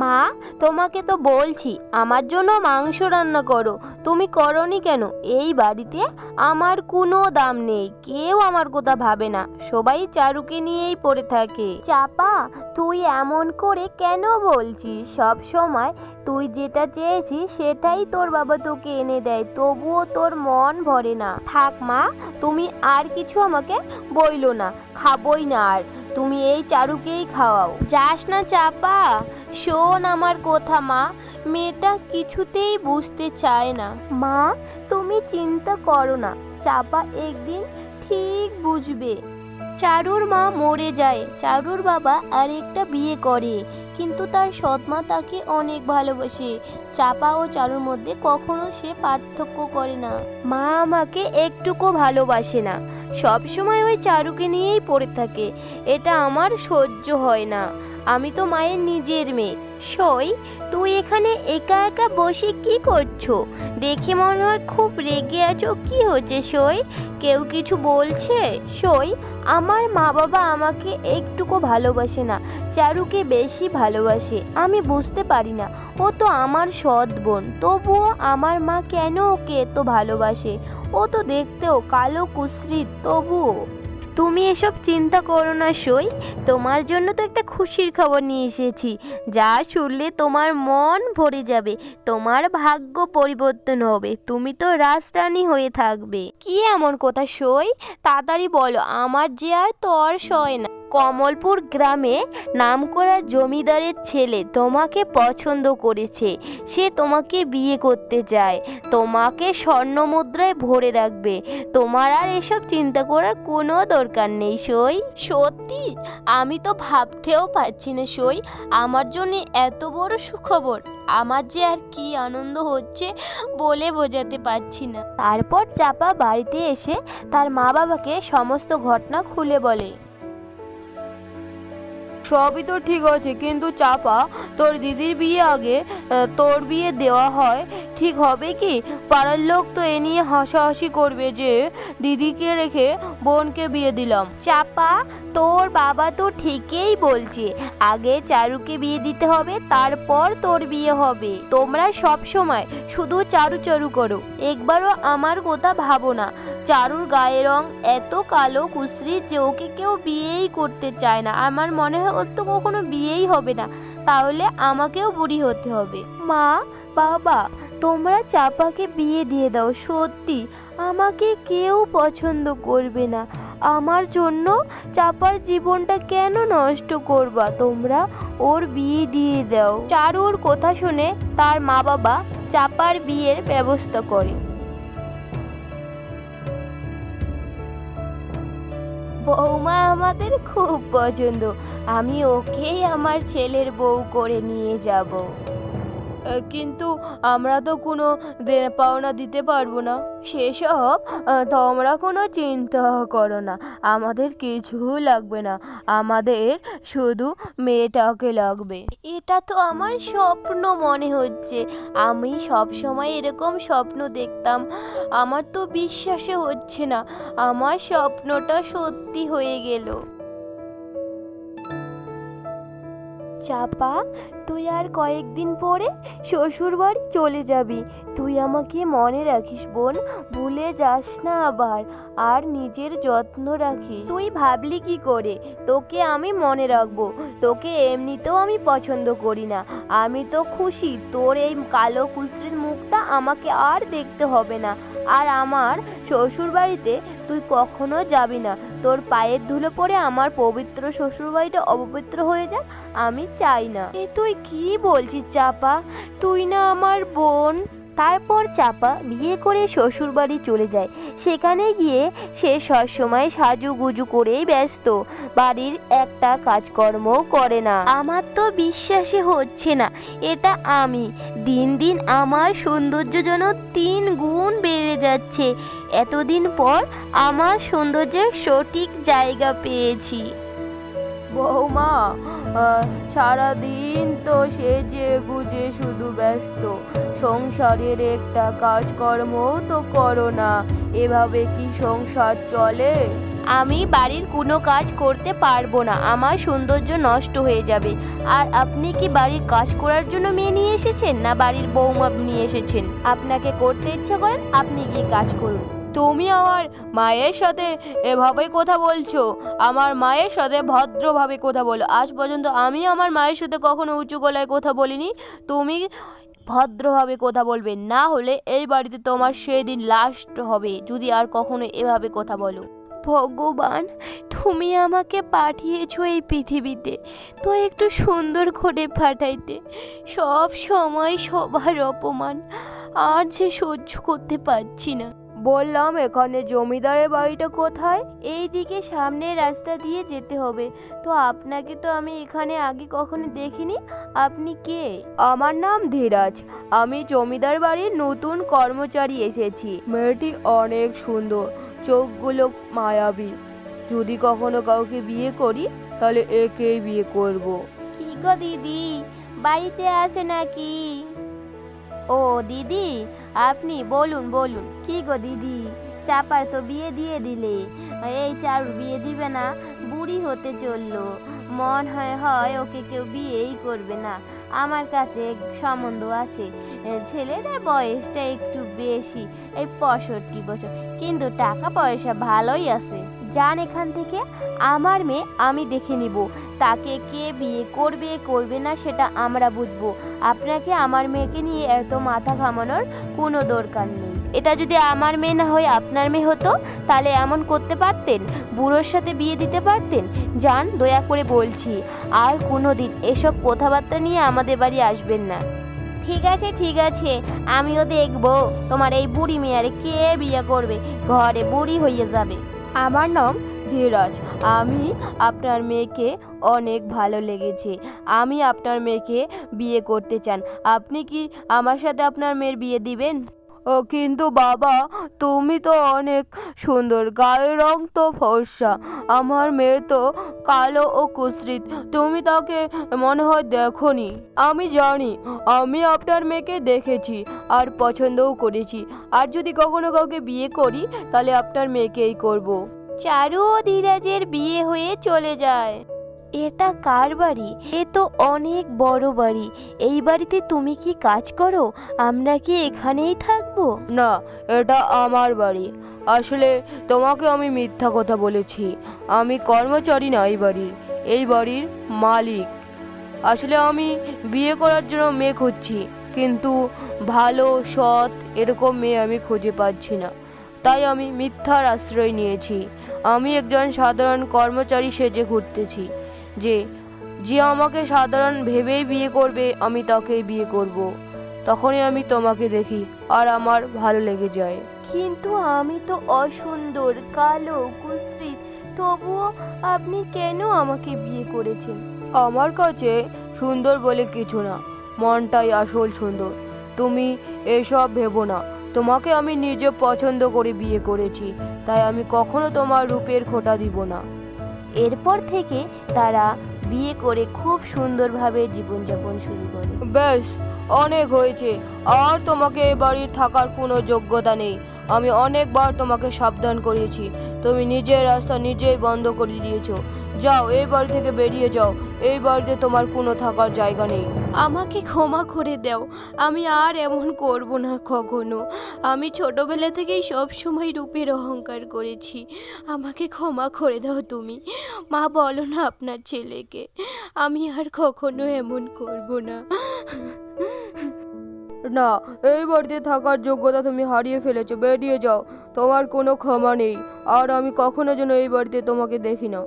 মা, তোমাকে তো বলছি আমার জন্য মাংস রান্না করো, তুমি করনি কেন? এই বাড়িতে আমার কোনো দাম নেই, কেউ আমার কথা ভাবে না, সবাই চারুকে নিয়েই পড়ে থাকে। চাপা, তুই এমন করে কেন বলছিস? সব সময় তুই যেটা চেয়েছিস সেটাই তোর বাবা তোকে এনে দেয়, তবুও তোর মন ভরে না। থাক মা, তুমি আর কিছু আমাকে বইলো না, খাবই না আর। তুমি এই চারুকেই খাওয়াও। যাস না চাপা, শোন আমার কথা মা, মেয়েটা কিছুতেই বুঝতে চায় না। মা, তুমি চিন্তা করো না, চাপা একদিন ঠিক বুঝবে। চারুর মা মরে যায়, চারুর বাবা আরেকটা বিয়ে করে, কিন্তু তার সৎমা তাকে অনেক ভালোবাসে। চাপা ও চারুর মধ্যে কখনো সে পার্থক্য করে না। মা আমাকে একটুকু ভালোবাসে না, সব সময় ওই চারুকে নিয়েই পড়ে থাকে, এটা আমার সহ্য হয় না। আমি তো মায়ের নিজের মেয়ে। সই, তুই এখানে একা একা বসে কি করছো? দেখে মনে হয় খুব রেগে আছো, কি হচ্ছে সই? কেউ কিছু বলছে? সই, আমার মা বাবা আমাকে একটুকু ভালোবাসে না, চারুকে বেশি ভালোবাসে। আমি বুঝতে পারি না, ও তো আমার সৎ বোন, তবুও আমার মা কেন ওকে এত ভালোবাসে? ও তো দেখতেও কালো কুশ্রীত, তবুও। তুমি এসব চিন্তা করো না সই, তোমার জন্য তো একটা খুশির খবর নিয়ে এসেছি, যা শুনলে তোমার মন ভরে যাবে, তোমার ভাগ্য পরিবর্তন হবে, তুমি তো রাজরানী হয়ে থাকবে। কি এমন কথা সই? তাড়াতাড়ি বলো, আমার যে আর তর সয় না। কমলপুর গ্রামে নামকরা জমিদারের ছেলে তোমাকে পছন্দ করেছে, সে তোমাকে বিয়ে করতে চায়, তোমাকে স্বর্ণ মুদ্রায় ভরে রাখবে, তোমার আর এসব চিন্তা করার কোনো দরকার নেই সই। সত্যি? আমি তো ভাবতেও পারছি না সই, আমার জন্য এত বড় সুখবর, আমার যে আর কি আনন্দ হচ্ছে বলে বোঝাতে পারছি না। তারপর চাপা বাড়িতে এসে তার মা বাবাকে সমস্ত ঘটনা খুলে বলে। সবই তো ঠিক আছে, কিন্তু চাপা, তোর দিদির বিয়ে আগে তোর বিয়ে দেওয়া হয়, ঠিক হবে কি? পাড়ার লোক তো এ নিয়ে হাসাহাসি করবে যে দিদিকে রেখে বোনকে বিয়ে দিলাম। চাপা, তোর বাবা তো ঠিকই বলছে, আগে চারুকে বিয়ে দিতে হবে, তারপর তোর বিয়ে হবে। তোমরা সব সময় শুধু চারু চারু করো, একবারও আমার কথা ভাবো না। চারুর গায়ের রং এত কালো কুশ্রী যে ওকে কেউ বিয়েই করতে চায় না, আমার মনে হয় ওর তো কখনো বিয়েই হবে না, তাহলে আমাকেও বুড়ি হতে হবে। মা, বাবা, তোমরা চাপাকে বিয়ে দিয়ে দাও, সত্যি আমাকে কেউ পছন্দ করবে না, আমার জন্য চাপার জীবনটা কেন নষ্ট করবা তোমরা? ওর বিয়ে দিয়ে দাও। চারুর কথা শুনে তার মা বাবা চাপার বিয়ের ব্যবস্থা করে। বৌমা আমাদের খুব পছন্দ, আমি ওকেই আমার ছেলের বউ করে নিয়ে যাব। কিন্তু আমরা তো কোনো পাওনা দিতে পারবো না। সেসব তোমরা কোনো চিন্তা করো না, আমাদের কিছু লাগবে না, আমাদের শুধু মেয়েটাকে লাগবে। এটা তো আমার স্বপ্ন মনে হচ্ছে, আমি সব সময় এরকম স্বপ্ন দেখতাম, আমার তো বিশ্বাসে হচ্ছে না আমার স্বপ্নটা সত্যি হয়ে গেল। চাপা, তুই আর কয়েকদিন পরে শ্বশুর বাড়ি চলে যাবি, তুই আমাকে মনে রাখিস বোন, ভুলে যাস না আবার, আর নিজের যত্ন রাখিস। তুই ভাবলি কি করে তোকে আমি মনে রাখবো? তোকে এমনিতেও আমি পছন্দ করি না, আমি তো খুশি তোর এই কালো কুশ্রীর মুখটা আমাকে আর দেখতে হবে না, আর আমার শ্বশুর বাড়িতে তুই কখনো যাবি না, তোর পায়ের ধুলো পড়ে আমার পবিত্র শ্বশুর বাড়িটা অপবিত্র হয়ে যাক, আমি চাই না। তুই কি বলছিস চাপা? তুই না আমার বোন। তারপর চাপা বিয়ে করে শ্বশুর বাড়ি চলে যায়, সেখানে গিয়ে সে সবসময় সাজুগুজু করেই ব্যস্ত, বাড়ির একটা কাজকর্মও করে না। আমার তো বিশ্বাসই হচ্ছে না এটা আমি, দিন দিন আমার সৌন্দর্য যেন 3 গুণ বেড়ে যাচ্ছে, এতদিন পর আমার সৌন্দর্যের সঠিক জায়গা পেয়েছি। বৌমা, সারাদিন তো সেজে গুজে শুধু ব্যস্ত, সংসারের একটা কাজকর্মও তো করো না, এভাবে কি সংসার চলে? আমি বাড়ির কোনো কাজ করতে পারবো না, আমার সৌন্দর্য নষ্ট হয়ে যাবে। আর আপনি কি বাড়ির কাজ করার জন্য মেয়ে নিয়ে এসেছেন, না বাড়ির বৌমা নিয়ে এসেছেন? আপনাকে করতে ইচ্ছা করেন আপনি গিয়ে কাজ করুন। তুমি আমার মায়ের সাথে এভাবেই কথা বলছো? আমার মায়ের সাথে ভদ্রভাবে কথা বলো। আজ পর্যন্ত আমি আমার মায়ের সাথে কখনো উঁচু গলায় কথা বলিনি। তুমি ভদ্রভাবে কথা বলবে, না হলে এই বাড়িতে তোমার সেদিন লাস্ট হবে যদি আর কখনো এভাবে কথা বলো। ভগবান, তুমি আমাকে পাঠিয়েছো এই পৃথিবীতে, তো একটু সুন্দর করে পাঠাইতে। সব সময় সবার অপমান আর যে সহ্য করতে পারছি না। বললাম এখানে জমিদারের বাড়িটা কোথায়? এই দিকে সামনের রাস্তা দিয়ে যেতে হবে। তো আপনাকে তো আমি এখানে আগে কখনো দেখিনি, আপনি কে? আমার নাম ধীরাজ, আমি জমিদার বাড়ির নতুন কর্মচারী এসেছি। মেয়েটি অনেক সুন্দর, চোখগুলো মায়াবী। যদি কখনো কাউকে বিয়ে করি তাহলে একেই বিয়ে করব। কি গো দিদি, বাড়িতে আসে নাকি? ও দিদি, আপনি বলুন বলুন। কি গো দিদি, চাপার তো বিয়ে দিয়ে দিলে, এই চারুর বিয়ে দিবে না? বুড়ি হতে চললো, মন হয় ওকে কেউ বিয়েই করবে না। আমার কাছে সম্বন্ধ আছে, ছেলেদের বয়সটা একটু বেশি, এই 65 বছর, কিন্তু টাকা পয়সা ভালোই আছে। যান এখান থেকে, আমার মেয়ে আমি দেখে নিব। তাকে কে বিয়ে করবে করবে না সেটা আমরা বুঝবো। আপনাকে আমার মেয়েকে নিয়ে এত মাথা ঘামানোর কোনো দরকার নেই। এটা যদি আমার মেয়ে না হয়ে আপনার মেয়ে হতো তাহলে এমন করতে পারতেন? বুড়োর সাথে বিয়ে দিতে পারতেন? যান, দয়া করে বলছি, আর কোনো দিন এসব কথাবার্তা নিয়ে আমাদের বাড়ি আসবেন না। ঠিক আছে, আমিও দেখবো তোমার এই বুড়ি মেয়ারে কে বিয়ে করবে, ঘরে বুড়ি হয়ে যাবে। আমার নাম ধীরাজ, আমি আপনার মেয়েকে অনেক ভালো লেগেছে, আমি আপনার মেয়েকে বিয়ে করতে চান। আপনি কি আমার সাথে আপনার মেয়ের বিয়ে দিবেন? ও কিন্তু বাবা, তুমি তো অনেক সুন্দর, গায়ের রং তো ফর্সা, আমার মেয়ে তো কালো ও কুৎসিত, তুমি তাকে মনে হয় দেখোনি। আমি জানি, আমি আপনার মেয়েকে দেখেছি আর পছন্দও করেছি, আর যদি কখনো কাউকে বিয়ে করি তাহলে আপনার মেয়েকেই করব। চারু ও ধীরাজের বিয়ে হয়ে চলে যায়। এটা কার বাড়ি? এ তো অনেক বড় বাড়ি। এই বাড়িতে তুমি কি কাজ করো? আমরা কি এখানেই থাকবো? না, এটা আমার বাড়ি। আসলে তোমাকে আমি মিথ্যা কথা বলেছি, আমি কর্মচারী না এই বাড়ির মালিক। আসলে আমি বিয়ে করার জন্য মেয়ে খুঁজছি, কিন্তু ভালো সৎ এরকম মেয়ে আমি খুঁজে পাচ্ছি না, তাই আমি মিথ্যার আশ্রয় নিয়েছি। আমি একজন সাধারণ কর্মচারী সেজে ঘুরতেছি, যে যে আমাকে সাধারণ ভেবেই বিয়ে করবে আমি তাকেই বিয়ে করব। তখনই আমি তোমাকে দেখি আর আমার ভালো লেগে যায়। কিন্তু আমি তো অসুন্দর, কালো, কুৎসিত, তবুও আপনি কেন আমাকে বিয়ে করেছেন? আমার কাছে সুন্দর বলে কিছু না, মনটাই আসল সুন্দর। তুমি এসব ভেবো না, তোমাকে আমি নিজে পছন্দ করে বিয়ে করেছি, তাই আমি কখনো তোমার রূপের খোঁটা দিব না। এরপর থেকে তারা বিয়ে করে খুব সুন্দরভাবে জীবনযাপন শুরু করে। ব্যাস, অনেক হয়েছে, আর তোমাকে এই বাড়ির থাকার কোনো যোগ্যতা নেই। আমি অনেকবার তোমাকে সাবধান করেছি, তুমি নিজের রাস্তা নিজেই বন্ধ করে দিয়েছো। যাও, এই বাড়ি থেকে বেরিয়ে যাও, এই বাড়িতে তোমার কোনো থাকার জায়গা নেই। আমাকে ক্ষমা করে দাও, আমি আর এমন করব না কখনো। আমি ছোটবেলা থেকেই সব সময় রূপের অহংকার করেছি, আমাকে ক্ষমা করে দাও তুমি। মা, বলো না আপনার ছেলেকে, আমি আর কখনো এমন করব না। না, এই বাড়িতে থাকার যোগ্যতা তুমি হারিয়ে ফেলেছো, বেরিয়ে যাও, তোমার কোনো ক্ষমা নেই, আর আমি কখনো যেন এই বাড়িতে তোমাকে দেখি না।